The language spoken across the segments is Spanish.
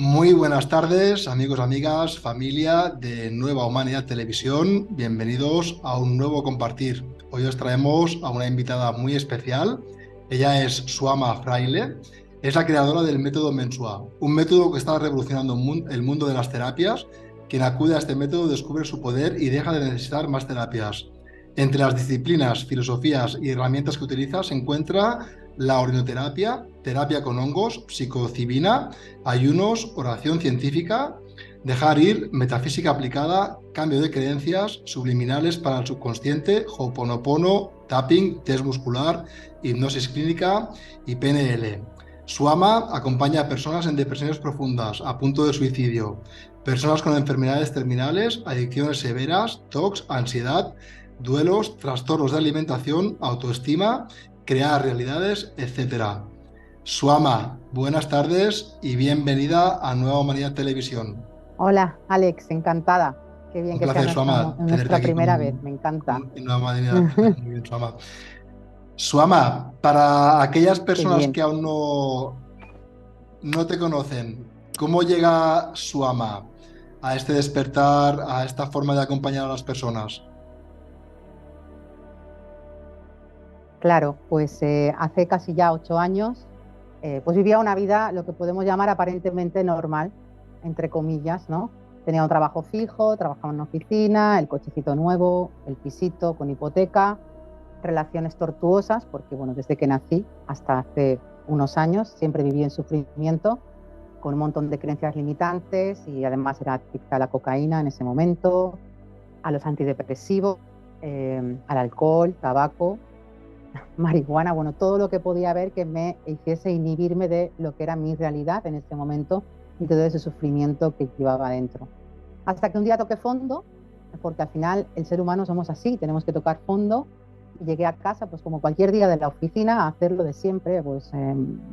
Muy buenas tardes, amigos, amigas, familia de Nueva Humanidad Televisión. Bienvenidos a un nuevo compartir. Hoy os traemos a una invitada muy especial. Ella es Suama Fraile. Es la creadora del método Mensua, un método que está revolucionando el mundo de las terapias. Quien acude a este método descubre su poder y deja de necesitar más terapias. Entre las disciplinas, filosofías y herramientas que utiliza se encuentra la orinoterapia, terapia con hongos, psilocibina, ayunos, oración científica, dejar ir, metafísica aplicada, cambio de creencias, subliminales para el subconsciente, Ho'oponopono, tapping, test muscular, hipnosis clínica y PNL. Suama acompaña a personas en depresiones profundas, a punto de suicidio, personas con enfermedades terminales, adicciones severas, TOC, ansiedad, duelos, trastornos de alimentación, autoestima, crear realidades, etcétera. Suama, buenas tardes y bienvenida a Nueva Humanidad Televisión. Hola, Alex, encantada. Qué bien Un que sea placer, Suama, tenerte nuestra aquí primera vez, me encanta. en Nueva Humanidad. Muy bien, Suama. Suama, para aquellas Qué personas bien. que aún no te conocen, ¿cómo llega Suama a este despertar, a esta forma de acompañar a las personas? Claro, pues hace casi ya 8 años, pues vivía una vida, lo que podemos llamar aparentemente normal, entre comillas, ¿no? Tenía un trabajo fijo, trabajaba en una oficina, el cochecito nuevo, el pisito con hipoteca, relaciones tortuosas, porque bueno, desde que nací hasta hace unos años siempre viví en sufrimiento, con un montón de creencias limitantes y además era adicta a la cocaína en ese momento, a los antidepresivos, al alcohol, tabaco, marihuana, bueno, todo lo que podía haber que me hiciese inhibirme de lo que era mi realidad en ese momento y todo ese sufrimiento que llevaba dentro. Hasta que un día toqué fondo, porque al final el ser humano somos así, tenemos que tocar fondo. Y llegué a casa, pues como cualquier día de la oficina, a hacer lo de siempre, pues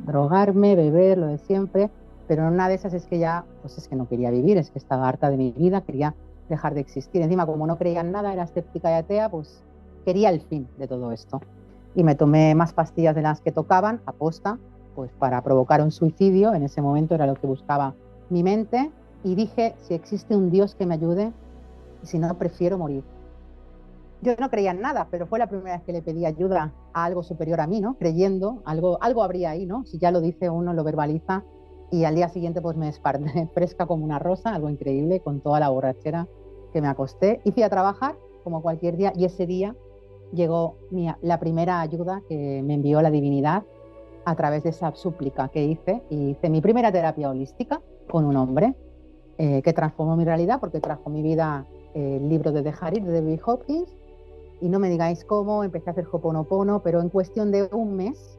drogarme, beber, lo de siempre, pero en una de esas es que ya, pues es que no quería vivir, es que estaba harta de mi vida, quería dejar de existir. Encima, como no creía en nada, era escéptica y atea, pues quería el fin de todo esto. Y me tomé más pastillas de las que tocaban, aposta, pues para provocar un suicidio, en ese momento era lo que buscaba mi mente, y dije, si existe un Dios que me ayude, y si no, prefiero morir. Yo no creía en nada, pero fue la primera vez que le pedí ayuda a algo superior a mí, ¿no? Creyendo, algo habría ahí, ¿no? Si ya lo dice uno, lo verbaliza, y al día siguiente pues me desperté fresca como una rosa, algo increíble, con toda la borrachera que me acosté. Y fui a trabajar como cualquier día, y ese día llegó la primera ayuda que me envió la divinidad a través de esa súplica que hice, y hice mi primera terapia holística con un hombre que transformó mi realidad porque trajo mi vida el libro de Dejar ir de David Hopkins. Y no me digáis cómo, empecé a hacer Ho'oponopono, pero en cuestión de un mes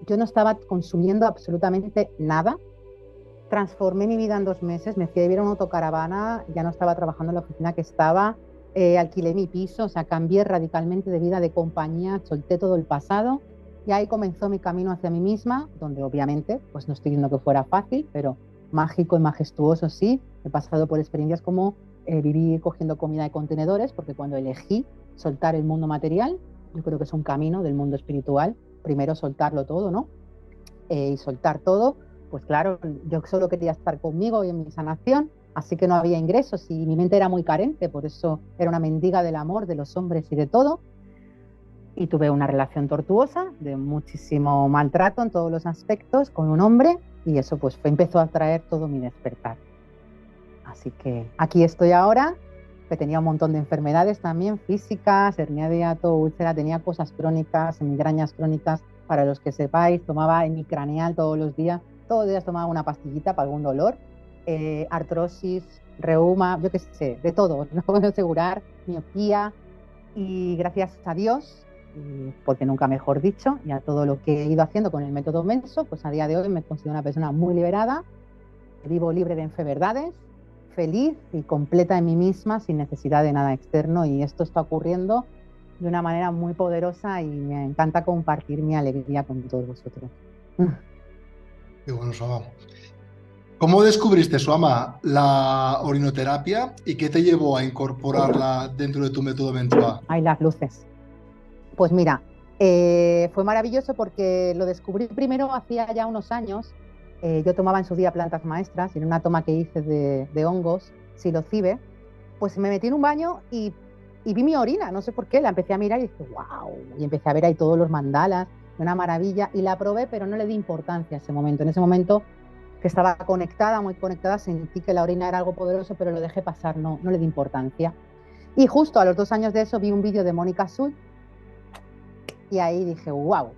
yo no estaba consumiendo absolutamente nada. Transformé mi vida en 2 meses, me fui a vivir a una autocaravana, ya no estaba trabajando en la oficina que estaba, alquilé mi piso, o sea, cambié radicalmente de vida, de compañía, solté todo el pasado y ahí comenzó mi camino hacia mí misma, donde obviamente, pues no estoy diciendo que fuera fácil, pero mágico y majestuoso sí. He pasado por experiencias como vivir cogiendo comida de contenedores, porque cuando elegí soltar el mundo material, yo creo que es un camino del mundo espiritual, primero soltarlo todo, ¿no? Y soltar todo, pues claro, yo solo quería estar conmigo y en mi sanación, así que no había ingresos y mi mente era muy carente, por eso era una mendiga del amor, de los hombres y de todo. Y tuve una relación tortuosa, de muchísimo maltrato en todos los aspectos con un hombre, y eso pues empezó a traer todo mi despertar. Así que aquí estoy ahora, que tenía un montón de enfermedades también físicas, hernia de hiato, úlcera, tenía cosas crónicas, migrañas crónicas, para los que sepáis, tomaba hemicraneal todos los días tomaba una pastillita para algún dolor, artrosis, reuma, yo qué sé, de todo, no puedo asegurar, miopía, y gracias a Dios, porque nunca mejor dicho, y a todo lo que he ido haciendo con el método Menso, pues a día de hoy me considero una persona muy liberada, vivo libre de enfermedades, feliz y completa en mí misma, sin necesidad de nada externo, y esto está ocurriendo de una manera muy poderosa y me encanta compartir mi alegría con todos vosotros. Qué bueno, Suama. ¿Cómo descubriste, Suama, la orinoterapia y qué te llevó a incorporarla dentro de tu método Mentua? Hay las luces. Pues mira, fue maravilloso porque lo descubrí primero hacía ya unos años. Yo tomaba en su día plantas maestras y en una toma que hice de hongos, psilocibe, pues me metí en un baño y vi mi orina, no sé por qué, la empecé a mirar y dije, wow, y empecé a ver ahí todos los mandalas, una maravilla, y la probé, pero no le di importancia a ese momento. En ese momento que estaba conectada, muy conectada, sentí que la orina era algo poderoso, pero lo dejé pasar, no le di importancia. Y justo a los 2 años de eso vi un vídeo de Mónica Sul y ahí dije, wow,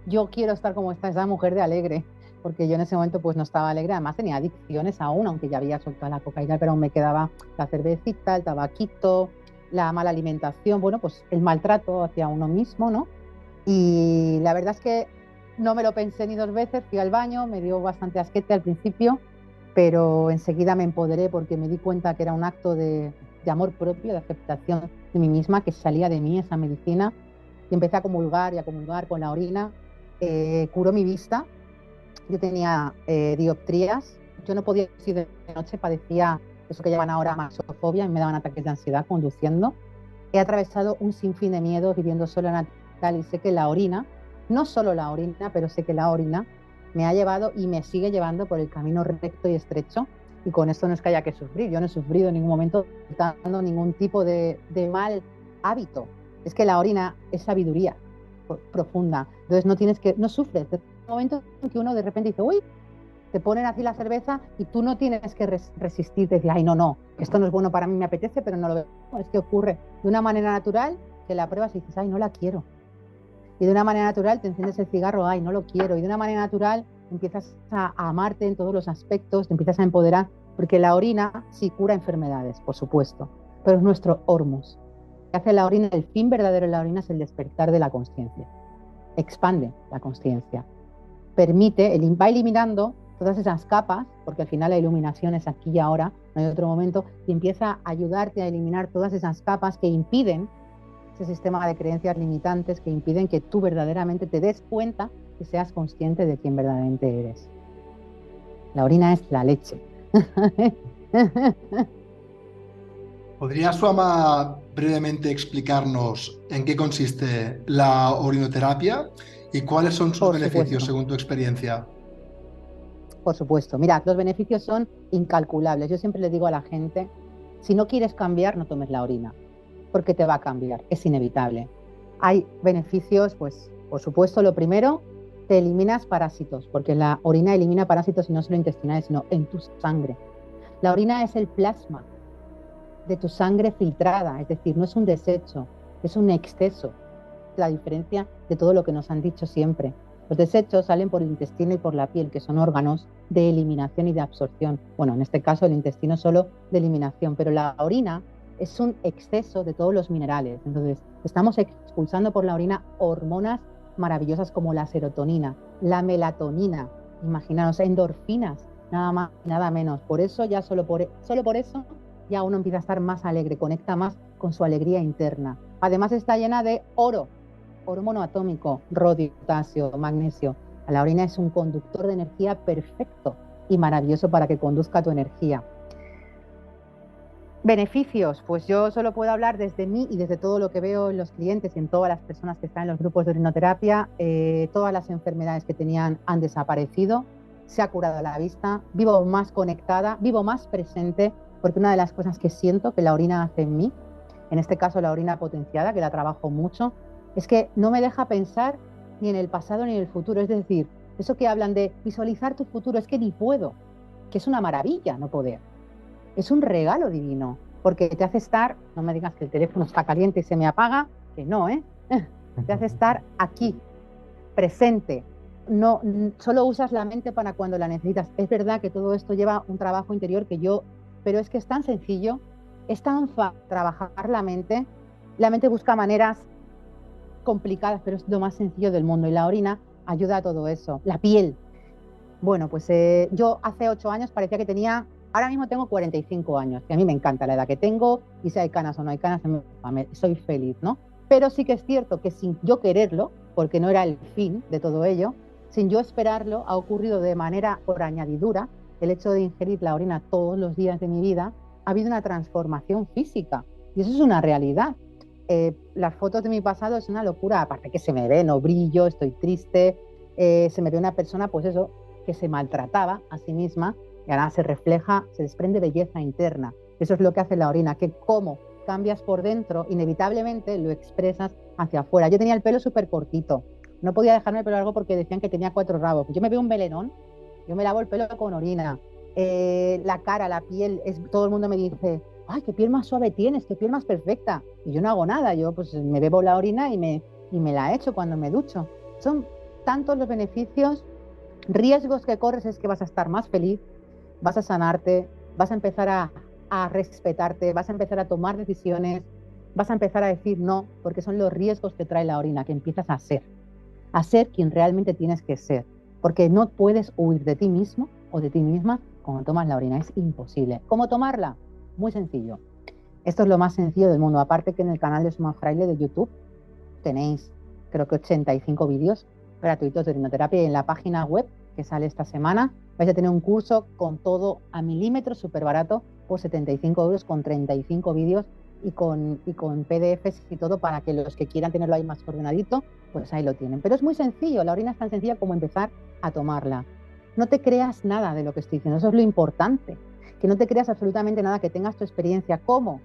yo quiero estar como esa mujer de alegre, porque yo en ese momento pues no estaba alegre, además tenía adicciones aún, aunque ya había soltado la cocaína, pero aún me quedaba la cervecita, el tabaquito, la mala alimentación, bueno, pues el maltrato hacia uno mismo, ¿no? Y la verdad es que no me lo pensé ni 2 veces, fui al baño, me dio bastante asquete al principio, pero enseguida me empoderé porque me di cuenta que era un acto de amor propio, de aceptación de mí misma, que salía de mí esa medicina, y empecé a comulgar y a comulgar con la orina. Curó mi vista, yo tenía dioptrías, yo no podía ir de noche, padecía eso que llaman ahora masofobia, y me daban ataques de ansiedad conduciendo. He atravesado un sinfín de miedos viviendo sola en Natal y sé que la orina, no solo la orina, pero sé que la orina me ha llevado y me sigue llevando por el camino recto y estrecho, y con esto no es que haya que sufrir, yo no he sufrido en ningún momento dando ningún tipo de mal hábito, es que la orina es sabiduría profunda, entonces no sufres, de un momento en que uno de repente dice, uy, te ponen así la cerveza y tú no tienes que resistirte y decir, ay, no, esto no es bueno para mí, me apetece, pero no lo veo. Es que ocurre de una manera natural, que la pruebas y dices, ay, no la quiero. Y de una manera natural te enciendes el cigarro, ay, no lo quiero. Y de una manera natural empiezas a amarte en todos los aspectos, te empiezas a empoderar, porque la orina sí cura enfermedades, por supuesto, pero es nuestro hormuz. Que hace la orina, el fin verdadero de la orina es el despertar de la conciencia. Expande la conciencia. Permite, va eliminando todas esas capas, porque al final la iluminación es aquí y ahora, no hay otro momento, y empieza a ayudarte a eliminar todas esas capas que impiden ese sistema de creencias limitantes, que impiden que tú verdaderamente te des cuenta y seas consciente de quién verdaderamente eres. La orina es la leche. ¿Podría Suama brevemente explicarnos en qué consiste la orinoterapia y cuáles son sus Por beneficios supuesto. según tu experiencia? Por supuesto. Mirad, los beneficios son incalculables. Yo siempre le digo a la gente, si no quieres cambiar, no tomes la orina, porque te va a cambiar, es inevitable. Hay beneficios, pues, por supuesto, lo primero, te eliminas parásitos, porque la orina elimina parásitos y no solo intestinales, sino en tu sangre. La orina es el plasma de tu sangre filtrada, es decir, no es un desecho, es un exceso. La diferencia de todo lo que nos han dicho siempre. Los desechos salen por el intestino y por la piel, que son órganos de eliminación y de absorción. Bueno, en este caso el intestino solo de eliminación, pero la orina es un exceso de todos los minerales. Entonces, estamos expulsando por la orina hormonas maravillosas como la serotonina, la melatonina, imaginaos, endorfinas, nada más, nada menos. Por eso, ya solo por eso, ya uno empieza a estar más alegre, conecta más con su alegría interna. Además está llena de oro monoatómico, rodio, potasio, magnesio. La orina es un conductor de energía perfecto y maravilloso para que conduzca tu energía. Beneficios, pues yo solo puedo hablar desde mí y desde todo lo que veo en los clientes y en todas las personas que están en los grupos de orinoterapia. Todas las enfermedades que tenían han desaparecido, se ha curado la vista, vivo más conectada, vivo más presente, porque una de las cosas que siento que la orina hace en mí, en este caso la orina potenciada, que la trabajo mucho, es que no me deja pensar ni en el pasado ni en el futuro. Es decir, eso que hablan de visualizar tu futuro, es que ni puedo, que es una maravilla no poder. Es un regalo divino, porque te hace estar, no me digas que el teléfono está caliente y se me apaga, que no, te hace estar aquí, presente. No, solo usas la mente para cuando la necesitas. Es verdad que todo esto lleva un trabajo interior pero es que es tan sencillo, es tan fácil trabajar la mente. La mente busca maneras complicadas, pero es lo más sencillo del mundo, y la orina ayuda a todo eso. La piel. Bueno, pues yo hace 8 años parecía que tenía, ahora mismo tengo 45 años, que a mí me encanta la edad que tengo, y si hay canas o no hay canas, soy feliz, ¿no? Pero sí que es cierto que sin yo quererlo, porque no era el fin de todo ello, sin yo esperarlo, ha ocurrido de manera por añadidura, el hecho de ingerir la orina todos los días de mi vida, ha habido una transformación física, y eso es una realidad. Las fotos de mi pasado es una locura, aparte que se me ve, no brillo, estoy triste, se me ve una persona, pues eso, que se maltrataba a sí misma y ahora se refleja, se desprende belleza interna. Eso es lo que hace la orina, que como cambias por dentro, inevitablemente lo expresas hacia afuera. Yo tenía el pelo súper cortito, no podía dejarme el pelo largo porque decían que tenía 4 rabos. Yo me veo un melenón, yo me lavo el pelo con orina. La cara, la piel, todo el mundo me dice, ay, qué piel más suave tienes, qué piel más perfecta. Y yo no hago nada, yo pues me bebo la orina y me la echo cuando me ducho. Son tantos los beneficios, riesgos que corres es que vas a estar más feliz, vas a sanarte, vas a empezar a respetarte, vas a empezar a tomar decisiones, vas a empezar a decir no, porque son los riesgos que trae la orina, que empiezas a ser quien realmente tienes que ser, porque no puedes huir de ti mismo o de ti misma cuando tomas la orina, es imposible. ¿Cómo tomarla? Muy sencillo. Esto es lo más sencillo del mundo, aparte que en el canal de Suma Fraile de YouTube tenéis creo que 85 vídeos gratuitos de orinoterapia y en la página web que sale esta semana vais a tener un curso con todo a milímetros, súper barato, por 75 euros con 35 vídeos y con PDFs y todo para que los que quieran tenerlo ahí más ordenadito, pues ahí lo tienen. Pero es muy sencillo, la orina es tan sencilla como empezar a tomarla. No te creas nada de lo que estoy diciendo, eso es lo importante, que no te creas absolutamente nada, que tengas tu experiencia. ¿Cómo?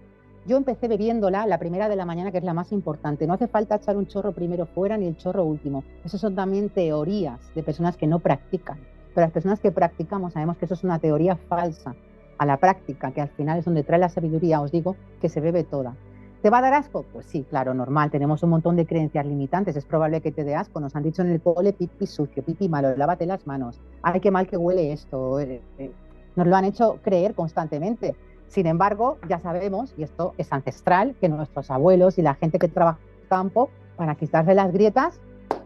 Yo empecé bebiéndola la primera de la mañana, que es la más importante. No hace falta echar un chorro primero fuera ni el chorro último. Eso son también teorías de personas que no practican. Pero las personas que practicamos sabemos que eso es una teoría falsa. A la práctica, que al final es donde trae la sabiduría, os digo, que se bebe toda. ¿Te va a dar asco? Pues sí, claro, normal. Tenemos un montón de creencias limitantes. Es probable que te dé asco. Nos han dicho en el cole pipi sucio, pipi malo, lávate las manos. Ay, qué mal que huele esto. Nos lo han hecho creer constantemente. Sin embargo, ya sabemos, y esto es ancestral, que nuestros abuelos y la gente que trabaja en el campo, para quitarse las grietas,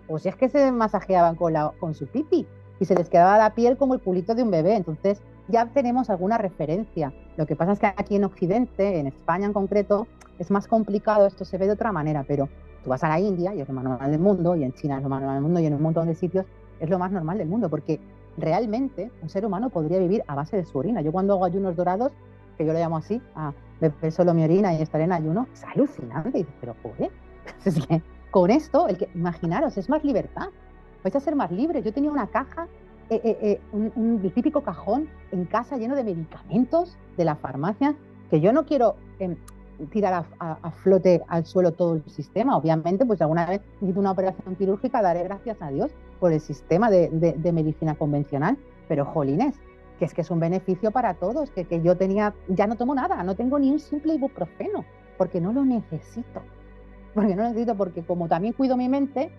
pues es que se masajeaban con su pipi y se les quedaba la piel como el culito de un bebé. Entonces ya tenemos alguna referencia. Lo que pasa es que aquí en Occidente, en España en concreto, es más complicado, esto se ve de otra manera, pero tú vas a la India y es lo más normal del mundo, y en China es lo más normal del mundo, y en un montón de sitios es lo más normal del mundo, porque realmente un ser humano podría vivir a base de su orina. Yo cuando hago ayunos dorados, que yo lo llamo así, a beber solo mi orina y estar en ayuno, es alucinante. Y dices, pero joder, es que con esto, imaginaros, es más libertad, vais a ser más libres. Yo tenía una caja, el típico cajón en casa lleno de medicamentos de la farmacia, que yo no quiero tirar a flote al suelo todo el sistema. Obviamente, pues alguna vez necesito una operación quirúrgica, daré gracias a Dios por el sistema de medicina convencional, pero jolines, que es un beneficio para todos, que yo tenía, ya no tomo nada, no tengo ni un simple ibuprofeno, porque no lo necesito, porque como también cuido mi mente,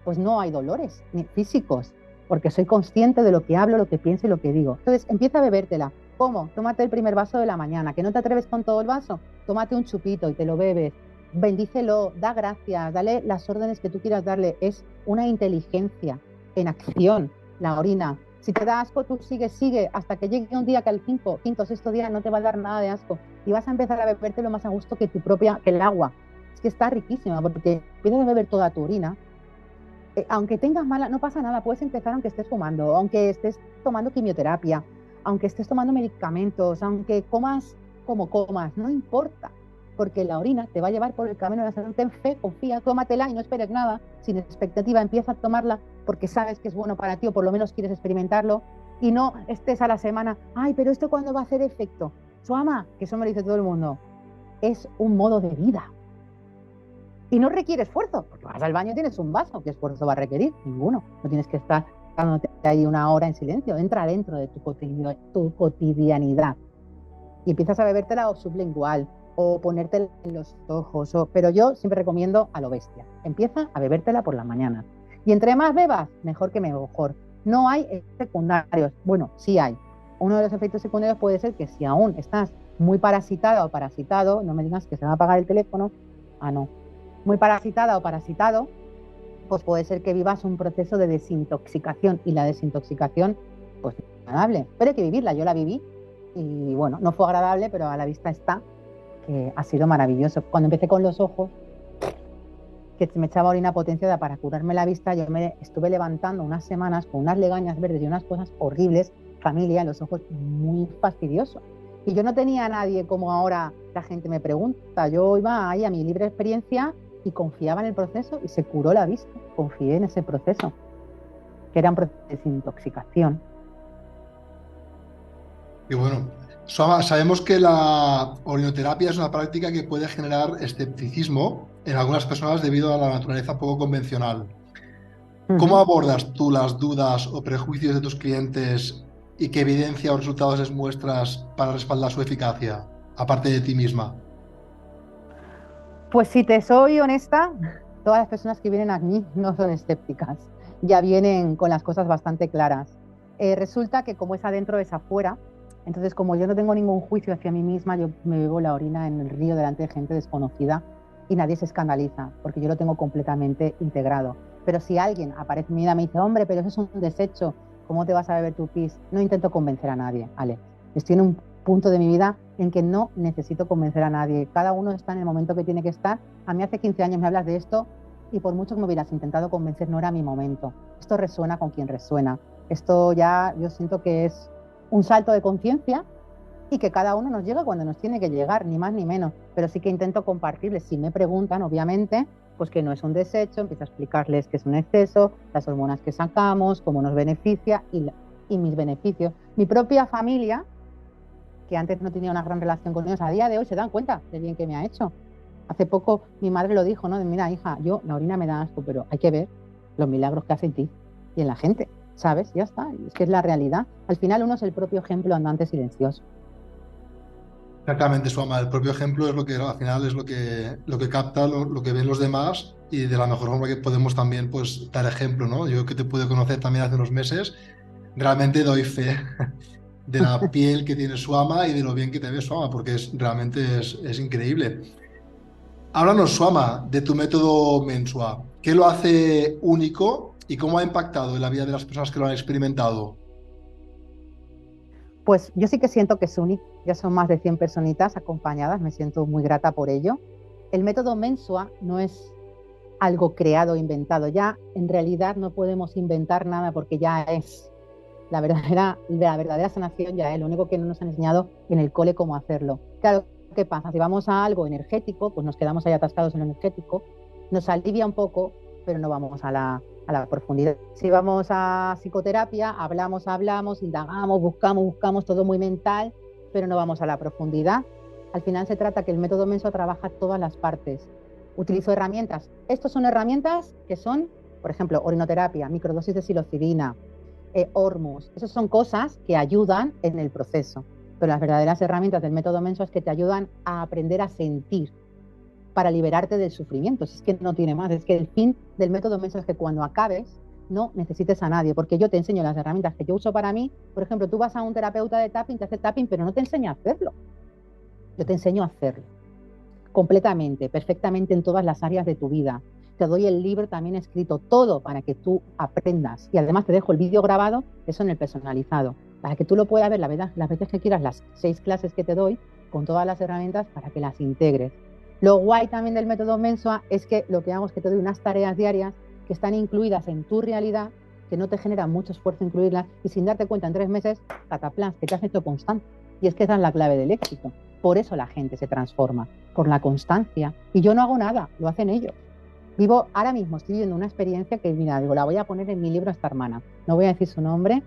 pues no hay dolores ni físicos, porque soy consciente de lo que hablo, lo que pienso y lo que digo. Entonces empieza a bebértela. ¿Cómo? Tómate el primer vaso de la mañana, que no te atreves con todo el vaso, tómate un chupito y te lo bebes, bendícelo, da gracias, dale las órdenes que tú quieras darle, es una inteligencia en acción, la orina. Si te da asco, tú sigue, hasta que llegue un día que al quinto, sexto día no te va a dar nada de asco y vas a empezar a beberte lo más a gusto que que el agua. Es que está riquísima porque empiezas a beber toda tu orina. Aunque tengas mala, no pasa nada, puedes empezar aunque estés fumando, aunque estés tomando quimioterapia, aunque estés tomando medicamentos, aunque comas como comas, no importa, porque la orina te va a llevar por el camino de la salud. Ten fe, confía, tómatela y no esperes nada, sin expectativa, empieza a tomarla porque sabes que es bueno para ti o por lo menos quieres experimentarlo y no estés a la semana, ay, pero ¿esto cuándo va a hacer efecto? Suama, que eso me lo dice todo el mundo, es un modo de vida. Y no requiere esfuerzo, porque vas al baño y tienes un vaso. ¿Qué esfuerzo va a requerir? Ninguno. No tienes que estar dándote ahí una hora en silencio. Entra dentro de tu cotidianidad. Y empiezas a bebértela o sublingual, o ponértela en los ojos. Pero yo siempre recomiendo a lo bestia. Empieza a bebértela por las mañanas. Y entre más bebas, mejor que mejor. No hay efectos secundarios. Bueno, sí hay. Uno de los efectos secundarios puede ser que si aún estás muy parasitada o parasitado, no me digas que se va a apagar el teléfono. Ah, no. Muy parasitada o parasitado, pues puede ser que vivas un proceso de desintoxicación y la desintoxicación, pues no es agradable, pero hay que vivirla. Yo la viví y bueno, no fue agradable, pero a la vista está que ha sido maravilloso. Cuando empecé con los ojos, que me echaba orina potenciada para curarme la vista, yo me estuve levantando unas semanas con unas legañas verdes y unas cosas horribles, familia, los ojos muy fastidiosos. Y yo no tenía a nadie como ahora la gente me pregunta. Yo iba ahí a mi libre experiencia y confiaba en el proceso y se curó la vista. Confié en ese proceso, que era un proceso de desintoxicación. Y bueno, sabemos que la orinoterapia es una práctica que puede generar escepticismo en algunas personas debido a la naturaleza poco convencional. ¿Cómo Ujú. abordas tú las dudas o prejuicios de tus clientes y qué evidencia o resultados les muestras para respaldar su eficacia, aparte de ti misma? Pues si te soy honesta, todas las personas que vienen a mí no son escépticas, ya vienen con las cosas bastante claras. Resulta que como es adentro es afuera, entonces como yo no tengo ningún juicio hacia mí misma, yo me bebo la orina en el río delante de gente desconocida y nadie se escandaliza, porque yo lo tengo completamente integrado. Pero si alguien aparece en mi vida y me dice, hombre, pero eso es un desecho, ¿cómo te vas a beber tu pis? No intento convencer a nadie, Alex. Estoy en un punto de mi vida en que no necesito convencer a nadie. Cada uno está en el momento que tiene que estar. A mí hace 15 años me hablas de esto y por mucho que me hubieras intentado convencer, no era mi momento. Esto resuena con quien resuena. Esto ya yo siento que es un salto de conciencia y que cada uno nos llega cuando nos tiene que llegar, ni más ni menos. Pero sí que intento compartirles. Si me preguntan, obviamente, pues que no es un desecho, empiezo a explicarles que es un exceso, las hormonas que sacamos, cómo nos beneficia y mis beneficios. Mi propia familia, que antes no tenía una gran relación con ellos, a día de hoy se dan cuenta del bien que me ha hecho. Hace poco mi madre lo dijo, ¿no? De, mira, hija, yo la orina me da asco, pero hay que ver los milagros que hace en ti y en la gente, ¿sabes? Ya está, es que es la realidad. Al final uno es el propio ejemplo andante silencioso. Exactamente, Suama. El propio ejemplo es lo que al final es lo que capta, lo que ven los demás y de la mejor forma que podemos también pues dar ejemplo, ¿no? Yo que te pude conocer también hace unos meses, realmente doy fe de la piel que tiene Suama y de lo bien que te ve Suama, porque realmente es increíble. Háblanos, Suama, de tu método Mensua. ¿Qué lo hace único y cómo ha impactado en la vida de las personas que lo han experimentado? Pues yo sí que siento que es único, ya son más de 100 personitas acompañadas, me siento muy grata por ello. El método Mensua no es algo creado, inventado, ya en realidad no podemos inventar nada porque ya es la verdadera sanación, ya es lo único que no nos han enseñado en el cole cómo hacerlo. Claro, ¿qué pasa? Si vamos a algo energético, pues nos quedamos ahí atascados en lo energético, nos alivia un poco, pero no vamos a la profundidad. Si vamos a psicoterapia, hablamos, indagamos, buscamos, todo muy mental, pero no vamos a la profundidad. Al final se trata que el método Menso trabaja todas las partes. Utilizo herramientas. Estas son herramientas que son, por ejemplo, orinoterapia, microdosis de psilocibina, hormus. Esas son cosas que ayudan en el proceso. Pero las verdaderas herramientas del método Menso es que te ayudan a aprender a sentir para liberarte del sufrimiento. Si es que no tiene más. Es que el fin del método Menso es que cuando acabes no necesites a nadie, porque yo te enseño las herramientas que yo uso para mí. Por ejemplo, tú vas a un terapeuta de tapping, te hace tapping, pero no te enseña a hacerlo. Yo te enseño a hacerlo completamente, perfectamente en todas las áreas de tu vida. Te doy el libro también escrito todo para que tú aprendas. Y además te dejo el vídeo grabado, eso en el personalizado, para que tú lo puedas ver las veces que quieras, las 6 clases que te doy, con todas las herramientas para que las integres. Lo guay también del método Mensua es que lo que hago es que te doy unas tareas diarias que están incluidas en tu realidad, que no te genera mucho esfuerzo incluirlas y sin darte cuenta en 3 meses, cataplas, que te has hecho constante. Y es que esa es la clave del éxito. Por eso la gente se transforma, por la constancia. Y yo no hago nada, lo hacen ellos. Vivo, ahora mismo estoy viviendo una experiencia que, mira, digo, la voy a poner en mi libro a esta hermana. No voy a decir su nombre.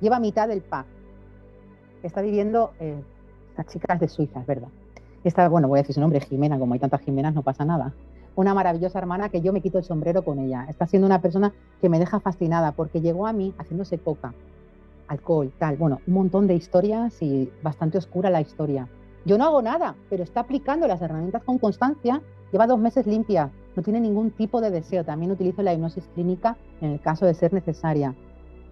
Lleva mitad del pack. Está viviendo, esta chica es de Suiza, es verdad. Esta, bueno, voy a decir su nombre, Jimena, como hay tantas Jimenas, no pasa nada. Una maravillosa hermana que yo me quito el sombrero con ella. Está siendo una persona que me deja fascinada porque llegó a mí haciéndose coca, alcohol, tal, bueno, un montón de historias y bastante oscura la historia. Yo no hago nada, pero está aplicando las herramientas con constancia, lleva 2 meses limpia, no tiene ningún tipo de deseo, también utilizo la hipnosis clínica en el caso de ser necesaria.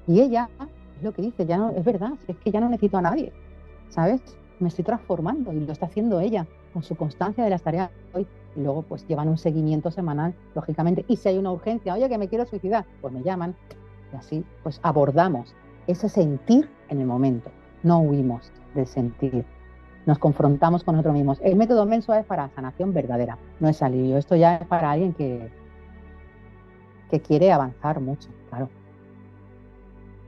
Y ella, es lo que dice, ya no, es verdad, es que ya no necesito a nadie, ¿sabes? Me estoy transformando y lo está haciendo ella con su constancia de las tareas de hoy. Y luego pues llevan un seguimiento semanal, lógicamente. Y si hay una urgencia, oye, que me quiero suicidar, pues me llaman y así pues abordamos ese sentir en el momento. No huimos del sentir. Nos confrontamos con nosotros mismos. El método Mensua es para sanación verdadera, no es alivio. Esto ya es para alguien que quiere avanzar mucho, claro.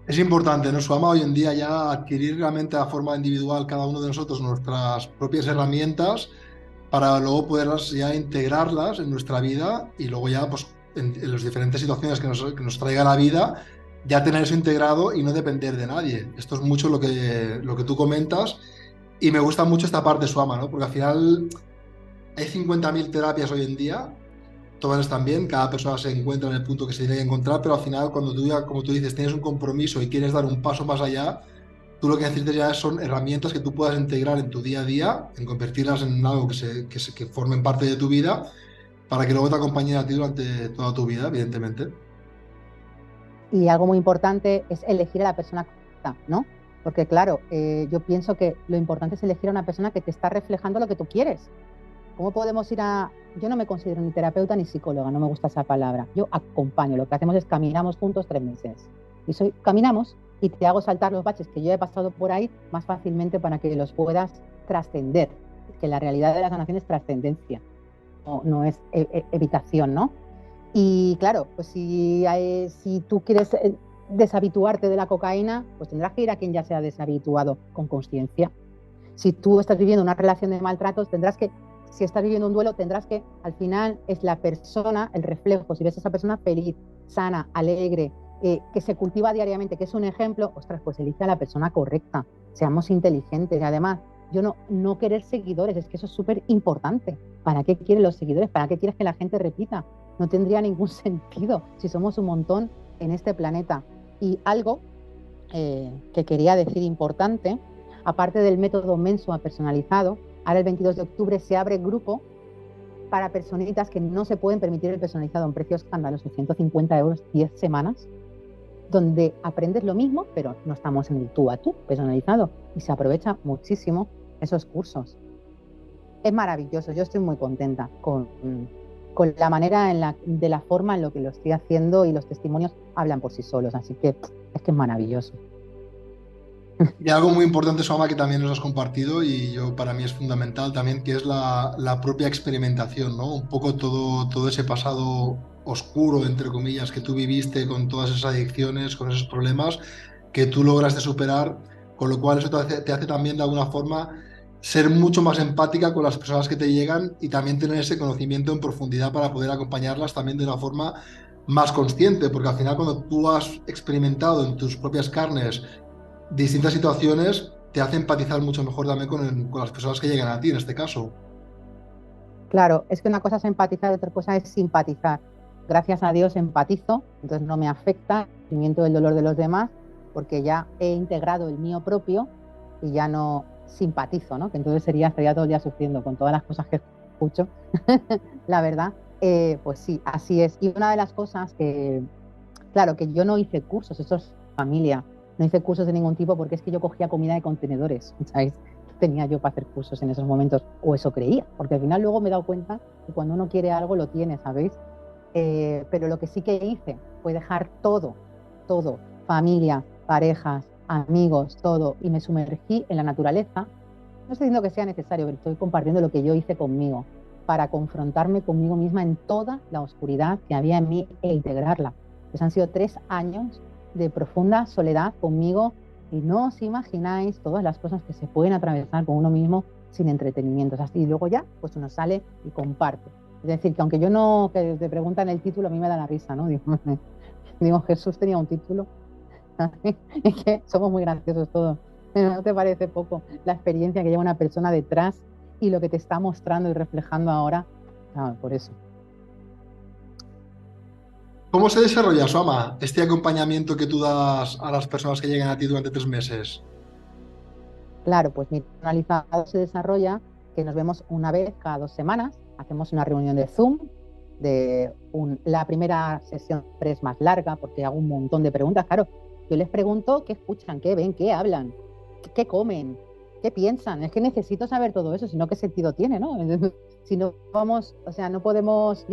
Es importante, ¿no, Suama, hoy en día ya adquirir realmente de forma individual cada uno de nosotros nuestras propias herramientas para luego poderlas ya integrarlas en nuestra vida y luego ya pues en las diferentes situaciones que nos traiga la vida ya tener eso integrado y no depender de nadie. Esto es mucho lo que tú comentas y me gusta mucho esta parte, Suama, ¿no? Porque al final hay 50.000 terapias hoy en día, todas están bien, cada persona se encuentra en el punto que se tiene que encontrar, pero al final cuando tú ya, como tú dices, tienes un compromiso y quieres dar un paso más allá, tú lo que necesitas ya son herramientas que tú puedas integrar en tu día a día, en convertirlas en algo que formen parte de tu vida, para que luego te acompañen a ti durante toda tu vida, evidentemente. Y algo muy importante es elegir a la persona correcta, ¿no? Porque claro, yo pienso que lo importante es elegir a una persona que te está reflejando lo que tú quieres. ¿Cómo podemos ir a...? Yo no me considero ni terapeuta ni psicóloga, no me gusta esa palabra. Yo acompaño, lo que hacemos es caminamos juntos 3 meses. Caminamos y te hago saltar los baches que yo he pasado por ahí más fácilmente para que los puedas trascender. Que la realidad de la sanación es trascendencia, no es evitación, ¿no? Y claro, pues si tú quieres deshabituarte de la cocaína, pues tendrás que ir a quien ya se ha deshabituado con conciencia. Si tú estás viviendo una relación de maltratos, si estás viviendo un duelo, tendrás que, al final, es la persona, el reflejo. Si ves a esa persona feliz, sana, alegre, que se cultiva diariamente, que es un ejemplo, ostras, pues elige a la persona correcta. Seamos inteligentes. Y además, yo no querer seguidores, es que eso es súper importante. ¿Para qué quieren los seguidores? ¿Para qué quieres que la gente repita? No tendría ningún sentido si somos un montón en este planeta. Y algo que quería decir importante, aparte del método Mensua personalizado, ahora el 22 de octubre se abre grupo para personitas que no se pueden permitir el personalizado en precio escandaloso, 150 euros, 10 semanas, donde aprendes lo mismo, pero no estamos en el tú a tú personalizado y se aprovecha muchísimo esos cursos. Es maravilloso, yo estoy muy contenta con la manera de la forma en lo que lo estoy haciendo y los testimonios hablan por sí solos, así que es que es maravilloso. Y algo muy importante, Suama, que también nos has compartido y yo para mí es fundamental también, que es la propia experimentación, ¿no? Un poco todo ese pasado oscuro, entre comillas, que tú viviste con todas esas adicciones, con esos problemas, que tú lograste superar, con lo cual eso te hace también de alguna forma ser mucho más empática con las personas que te llegan y también tener ese conocimiento en profundidad para poder acompañarlas también de una forma más consciente, porque al final cuando tú has experimentado en tus propias carnes distintas situaciones te hace empatizar mucho mejor también con las personas que llegan a ti en este caso. Claro, es que una cosa es empatizar y otra cosa es simpatizar. Gracias a Dios empatizo, entonces no me afecta el sentimiento del dolor de los demás, porque ya he integrado el mío propio y ya no simpatizo, ¿no? Que entonces estaría todo el día sufriendo con todas las cosas que escucho, la verdad. Pues sí, así es. Y una de las cosas que, claro, que yo no hice cursos, eso es familia, no hice cursos de ningún tipo porque es que yo cogía comida de contenedores, ¿sabéis? Tenía yo para hacer cursos en esos momentos, o eso creía, porque al final luego me he dado cuenta que cuando uno quiere algo lo tiene, ¿sabéis? Pero lo que sí que hice fue dejar todo, familia, parejas, amigos, todo, y me sumergí en la naturaleza. No estoy diciendo que sea necesario, pero estoy compartiendo lo que yo hice conmigo para confrontarme conmigo misma en toda la oscuridad que había en mí e integrarla. Pues han sido 3 años de profunda soledad conmigo y no os imagináis todas las cosas que se pueden atravesar con uno mismo sin entretenimientos. Y luego ya, pues uno sale y comparte. Es decir, que aunque yo no, que te preguntan el título, a mí me da la risa, ¿no? Digo, Jesús tenía un título. Es que somos muy graciosos todos. ¿No te parece poco la experiencia que lleva una persona detrás y lo que te está mostrando y reflejando ahora? Ah, por eso. ¿Cómo se desarrolla, Suama, este acompañamiento que tú das a las personas que llegan a ti durante 3 meses? Claro, pues mi analizado se desarrolla que nos vemos una vez cada 2 semanas, hacemos una reunión de Zoom, la primera sesión es más larga porque hago un montón de preguntas. Claro, yo les pregunto qué escuchan, qué ven, qué hablan, qué comen, qué piensan. Es que necesito saber todo eso, si no, ¿qué sentido tiene, no? Si no vamos, o sea, no podemos,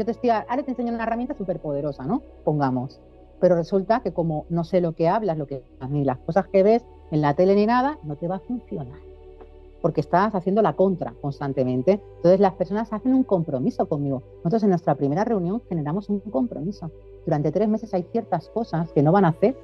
ahora te enseño una herramienta súper poderosa, ¿no? Pongamos. Pero resulta que como no sé lo que hablas, ni las cosas que ves en la tele ni nada, no te va a funcionar porque estás haciendo la contra constantemente. Entonces las personas hacen un compromiso conmigo. Nosotros en nuestra primera reunión generamos un compromiso. Durante 3 meses hay ciertas cosas que no van a hacer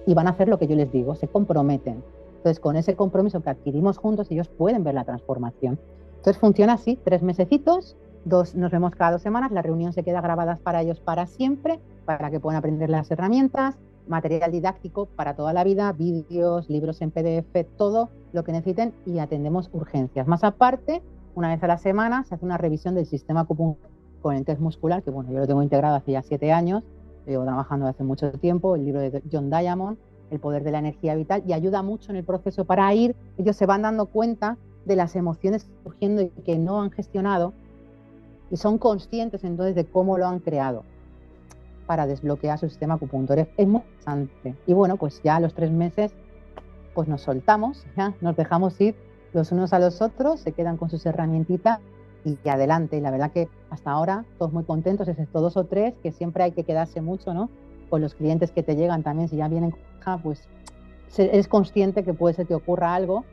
y van a hacer lo que yo les digo, se comprometen. Entonces con ese compromiso que adquirimos juntos, ellos pueden ver la transformación. Entonces funciona así, 3 mesecitos, nos vemos cada 2 semanas, la reunión se queda grabada para ellos para siempre, para que puedan aprender las herramientas. material didáctico para toda la vida, vídeos, libros en PDF, todo lo que necesiten y atendemos urgencias. Más aparte, una vez a la semana se hace una revisión del sistema acupuntura con el test muscular, que bueno, yo lo tengo integrado hace ya 7 años, llevo trabajando hace mucho tiempo, el libro de John Diamond, El poder de la energía vital, y ayuda mucho en el proceso para ellos se van dando cuenta de las emociones que están surgiendo y que no han gestionado, y son conscientes entonces de cómo lo han creado para desbloquear su sistema acupuntor. Es muy interesante. Y bueno, pues ya a los 3 meses pues nos soltamos, ya nos dejamos ir los unos a los otros, se quedan con sus herramientitas y adelante. Y la verdad que hasta ahora todos muy contentos, excepto 2 o 3, que siempre hay que quedarse mucho, ¿no? Con los clientes que te llegan también, si ya vienen con hija, pues eres consciente que puede ser que ocurra algo,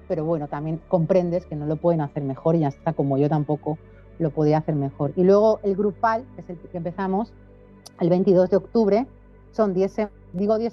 pero bueno, también comprendes que no lo pueden hacer mejor y ya está, como yo tampoco lo podía hacer mejor. Y luego el grupal, que es el que empezamos el 22 de octubre, son 10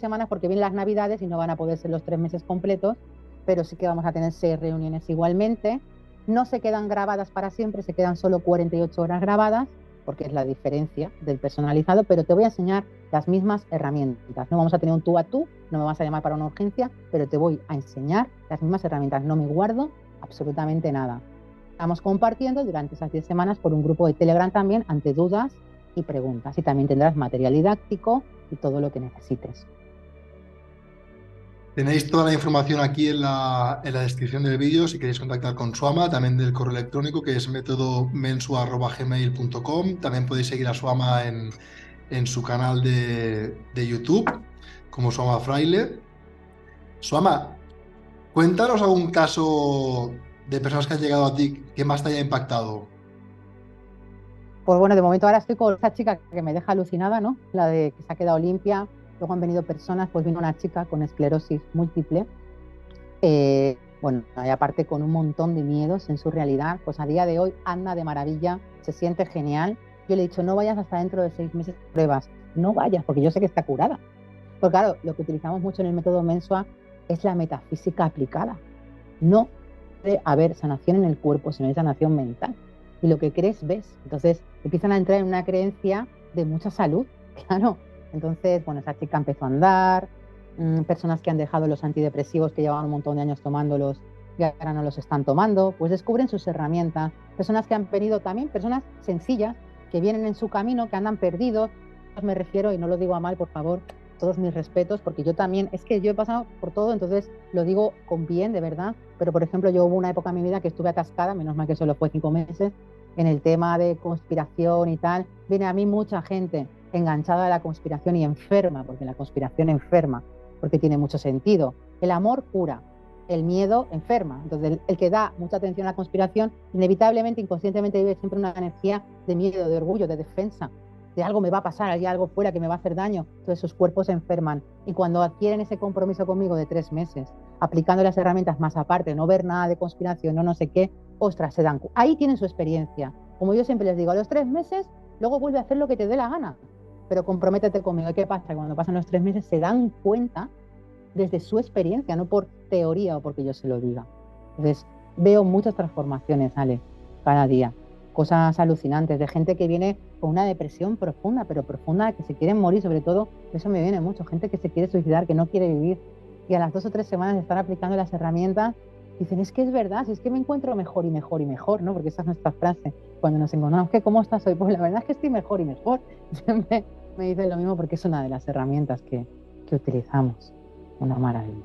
semanas porque vienen las navidades y no van a poder ser los 3 meses completos, pero sí que vamos a tener 6 reuniones igualmente. No se quedan grabadas para siempre, se quedan solo 48 horas grabadas, porque es la diferencia del personalizado, pero te voy a enseñar las mismas herramientas. No vamos a tener un tú a tú, no me vas a llamar para una urgencia, pero te voy a enseñar las mismas herramientas. No me guardo absolutamente nada. Estamos compartiendo durante esas 10 semanas por un grupo de Telegram también, ante dudas y preguntas. Y también tendrás material didáctico y todo lo que necesites. Tenéis toda la información aquí en la descripción del vídeo si queréis contactar con Suama, también del correo electrónico que es métodomensua@gmail.com. También podéis seguir a Suama en su canal de YouTube como Suama Fraile. Suama, cuéntanos algún caso de personas que han llegado a ti que más te haya impactado. Pues bueno, de momento ahora estoy con esa chica que me deja alucinada, ¿no? La de que se ha quedado limpia. Luego han venido personas, pues vino una chica con esclerosis múltiple, bueno, y aparte con un montón de miedos en su realidad, pues a día de hoy anda de maravilla, se siente genial. Yo le he dicho, no vayas hasta dentro de 6 meses de pruebas, no vayas, porque yo sé que está curada. Porque claro, lo que utilizamos mucho en el método Mensua es la metafísica aplicada. No puede haber sanación en el cuerpo, sino hay sanación mental. Y lo que crees, ves. Entonces empiezan a entrar en una creencia de mucha salud, claro. Entonces, bueno, esa chica empezó a andar, personas que han dejado los antidepresivos, que llevaban un montón de años tomándolos y ahora no los están tomando, pues descubren sus herramientas. Personas que han venido también, personas sencillas, que vienen en su camino, que andan perdidos, me refiero, y no lo digo a mal, por favor, todos mis respetos, porque yo también, es que yo he pasado por todo, entonces lo digo con bien, de verdad, pero por ejemplo, yo hubo una época en mi vida que estuve atascada, menos mal que solo fue 5 meses, en el tema de conspiración y tal. Viene a mí mucha gente enganchada a la conspiración y enferma, porque la conspiración enferma, porque tiene mucho sentido. El amor cura, el miedo enferma. Entonces, el que da mucha atención a la conspiración, inevitablemente, inconscientemente, vive siempre una energía de miedo, de orgullo, de defensa, de algo me va a pasar, hay algo fuera que me va a hacer daño. Entonces, sus cuerpos se enferman. Y cuando adquieren ese compromiso conmigo de 3 meses, aplicando las herramientas más aparte, no ver nada de conspiración, no sé qué, ostras, se dan. Ahí tienen su experiencia. Como yo siempre les digo, a los 3 meses, luego vuelve a hacer lo que te dé la gana, pero comprométete conmigo. ¿Y qué pasa? Cuando pasan los 3 meses se dan cuenta desde su experiencia, no por teoría o porque yo se lo diga. Entonces, veo muchas transformaciones, Ale, cada día. Cosas alucinantes, de gente que viene con una depresión profunda, pero profunda, que se quieren morir, sobre todo, eso me viene mucho, gente que se quiere suicidar, que no quiere vivir, y a las 2 o 3 semanas de estar aplicando las herramientas, dicen, es que es verdad, si es que me encuentro mejor y mejor y mejor, ¿no? Porque esa es nuestra frase, cuando nos encontramos, ¿qué, cómo estás hoy? Pues la verdad es que estoy mejor y mejor. Siempre me dicen lo mismo porque es una de las herramientas que utilizamos. Una maravilla.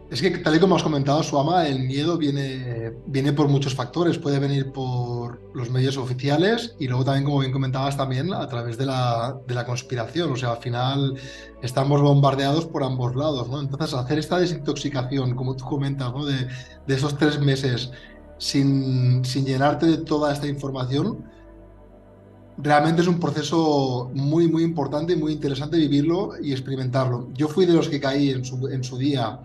Es que, tal y como has comentado, Suama, el miedo viene por muchos factores. Puede venir por los medios oficiales y luego también, como bien comentabas, también a través de la conspiración. O sea, al final estamos bombardeados por ambos lados, ¿no? Entonces, hacer esta desintoxicación, como tú comentas, ¿no? De esos 3 meses sin llenarte de toda esta información, realmente es un proceso muy, muy importante y muy interesante vivirlo y experimentarlo. Yo fui de los que caí en su día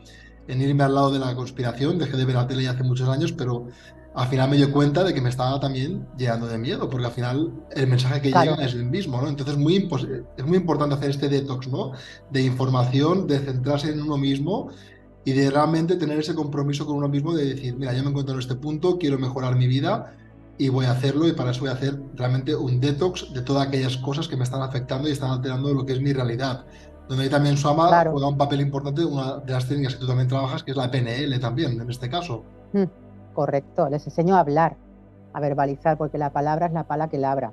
en irme al lado de la conspiración, dejé de ver la tele ya hace muchos años, pero al final me di cuenta de que me estaba también llenando de miedo, porque al final el mensaje que llega Claro, es el mismo, ¿no? Entonces es muy importante hacer este detox, ¿no? De información, de centrarse en uno mismo y de realmente tener ese compromiso con uno mismo de decir, mira, yo me encuentro en este punto, quiero mejorar mi vida y voy a hacerlo y para eso voy a hacer realmente un detox de todas aquellas cosas que me están afectando y están alterando lo que es mi realidad. donde ahí también Suama Claro. juega un papel importante, una de las técnicas que tú también trabajas, que es la PNL también, en este caso. Mm, correcto, les enseño a hablar, a verbalizar, porque la palabra es la pala que labra.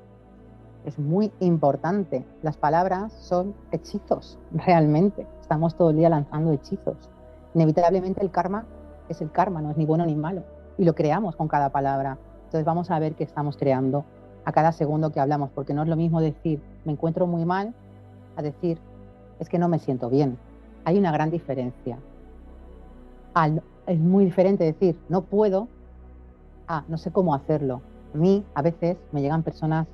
Es muy importante. Las palabras son hechizos, realmente. Estamos todo el día lanzando hechizos. Inevitablemente el karma es el karma, no es ni bueno ni malo. Y lo creamos con cada palabra. Entonces vamos a ver qué estamos creando a cada segundo que hablamos, porque no es lo mismo decir me encuentro muy mal a decir es que no me siento bien. Hay una gran diferencia. Es muy diferente decir no puedo a no sé cómo hacerlo. A mí a veces me llegan personas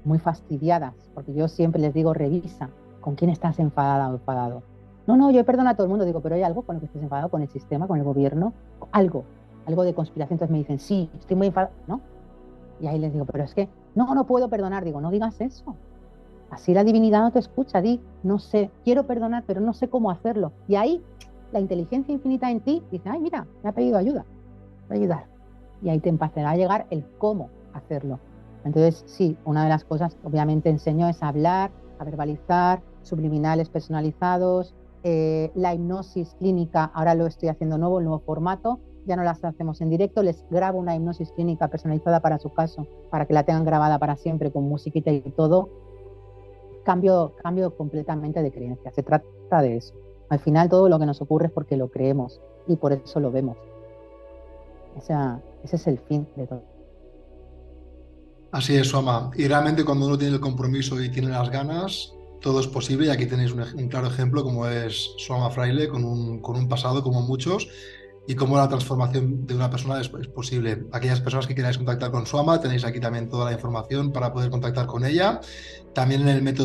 muy fastidiadas, porque yo siempre les digo, revisa con quién estás enfadada o enfadado. No, no, yo perdono a todo el mundo, digo, pero hay algo con lo que estés enfadado, con el sistema, con el gobierno, algo de conspiración. Entonces me dicen, sí, estoy muy enfadado, ¿no? Y ahí les digo, pero es que no, no puedo perdonar. Digo, no digas eso. Así la divinidad no te escucha, di, no sé, quiero perdonar, pero no sé cómo hacerlo. Y ahí la inteligencia infinita en ti dice, ay, mira, me ha pedido ayuda, voy a ayudar. Y ahí te empezará a llegar el cómo hacerlo. Entonces, sí, una de las cosas que obviamente enseño es a hablar, a verbalizar, subliminales personalizados, la hipnosis clínica, ahora lo estoy haciendo nuevo, el nuevo formato, ya no las hacemos en directo, les grabo una hipnosis clínica personalizada para su caso, para que la tengan grabada para siempre con musiquita y todo. Cambio completamente de creencia, se trata de eso. Al final todo lo que nos ocurre es porque lo creemos y por eso lo vemos. Ese es el fin de todo. Así es, Suama. Y realmente cuando uno tiene el compromiso y tiene las ganas, todo es posible. Y aquí tenéis un claro ejemplo como es Suama Fraile, con un pasado como muchos, y cómo la transformación de una persona es posible. Aquellas personas que queráis contactar con Suama, tenéis aquí también toda la información para poder contactar con ella. También en el método